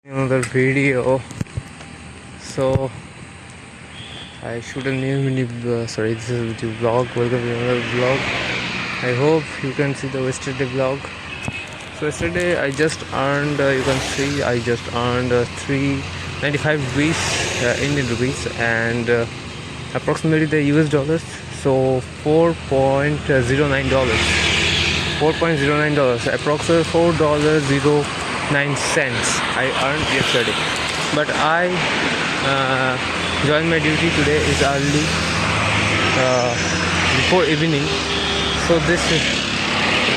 Another video. So I shoot a new sorry, this is the vlog. Welcome to another vlog. I hope you can see the yesterday vlog. So yesterday I just earned, you can see I just earned 395 rupees, Indian rupees, and approximately the US dollars. So $4.09, $4.09, approximately $4.09 I earned yesterday. But I joined my duty today is early, before evening. So this is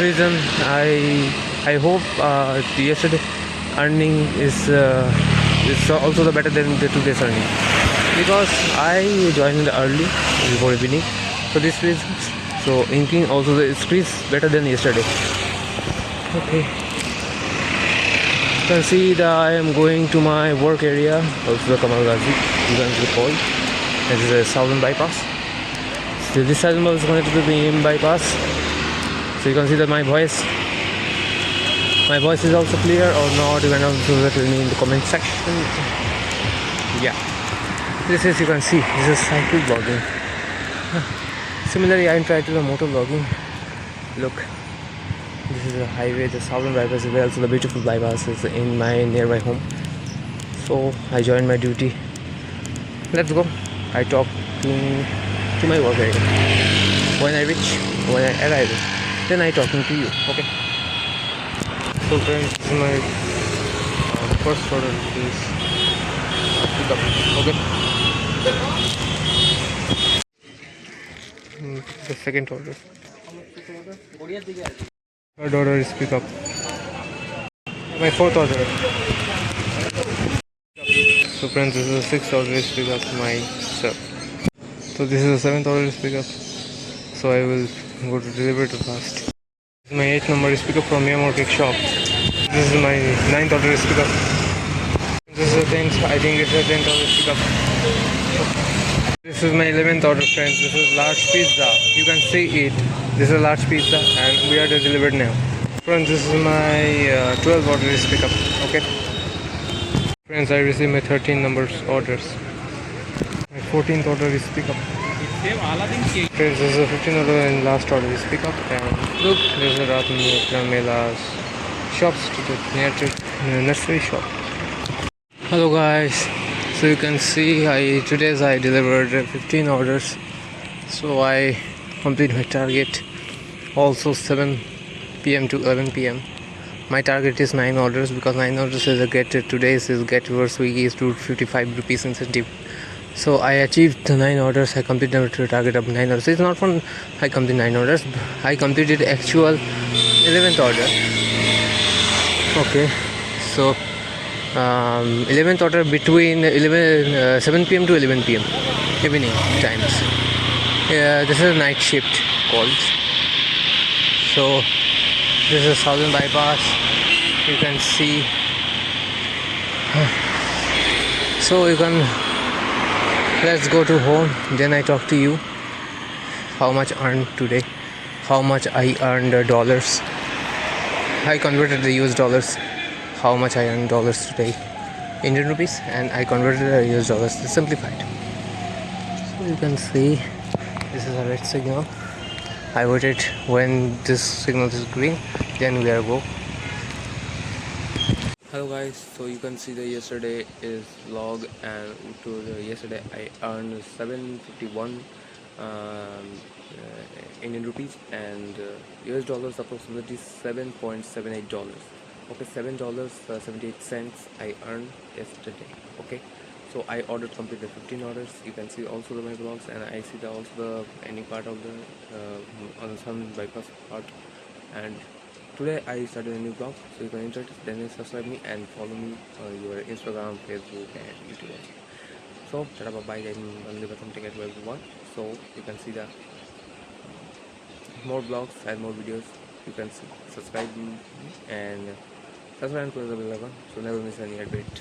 reason I hope the yesterday earning is also the better than the today's earning, because I joined early before evening. So this reason, so inking also the increase better than yesterday. Okay, you can see that I am going to my work area, also the Kamal Ghazi, you can recall. This is a southern bypass. So this side is connected to the main bypass. So you can see that my voice is also clear or not. You can also tell me in the comment section. Yeah, this is, you can see, this is cycle vlogging. Similarly, I am trying to do motor vlogging. Look, this is a highway, the southern bypass is also the beautiful bypass is in my nearby home. So I joined my duty. Let's go. I talk to my work area. When I arrive, then I talking to you. Okay. So friends, this is my first order is pick up. Okay. The second order. Third order is pick up. My fourth order. So friends, this is the sixth order is pick up myself. So this is the seventh order is pick up. So I will go to deliver to fast. My 8th number is pick up from Myanmar Cake Shop. This is my 9th order is pick up. This is the 10th, I think it's the 10th order is pick up. This is my 11th order, friends. This is large pizza. You can see it. This is a large pizza and we are delivered now. Friends, this is my 12th order is pick up. Okay. Friends, I received my 13 numbers orders. My 14th order is pick up. Friends, this is the 15th order and last order is pick up. And look, this is Ratna Mela's shops to the near to nursery shop. Hello guys. So you can see today I delivered 15 orders. So I complete my target. Also 7 p.m. to 11 p.m. My target is 9 orders, because 9 orders is a get today's is get your Swiggy is 255 rupees incentive. So I achieved the 9 orders. I completed the target of 9 orders. It's not from I completed 9 orders. I completed actual 11th order. Okay, so 11th order between 7 p.m. to 11 p.m. evening times. This is a night shift calls. So this is southern bypass. You can see. So you can. Let's go to home. Then I talk to you. How much earned today? How much I earned dollars? I converted the US dollars. How much I earned dollars today? Indian rupees, and I converted the US dollars to simplified. So you can see this is a red signal. I waited when this signal is green, then we are go. Hello guys, so you can see the yesterday is log, and to the yesterday I earned 751 Indian rupees, and US dollars approximately $7.78. Okay, $7.78 I earned yesterday. Okay, so I ordered completed 15 orders. You can see also my blogs, and I see also the ending part of the on the sun bypass part. And today I started a new blog, so you can enjoy it. Then subscribe me and follow me on your Instagram, Facebook, and YouTube. So tata bye bye, then only button take it to everyone. So you can see the more blogs and more videos. You can subscribe me and subscribe to the bell icon so never miss any update.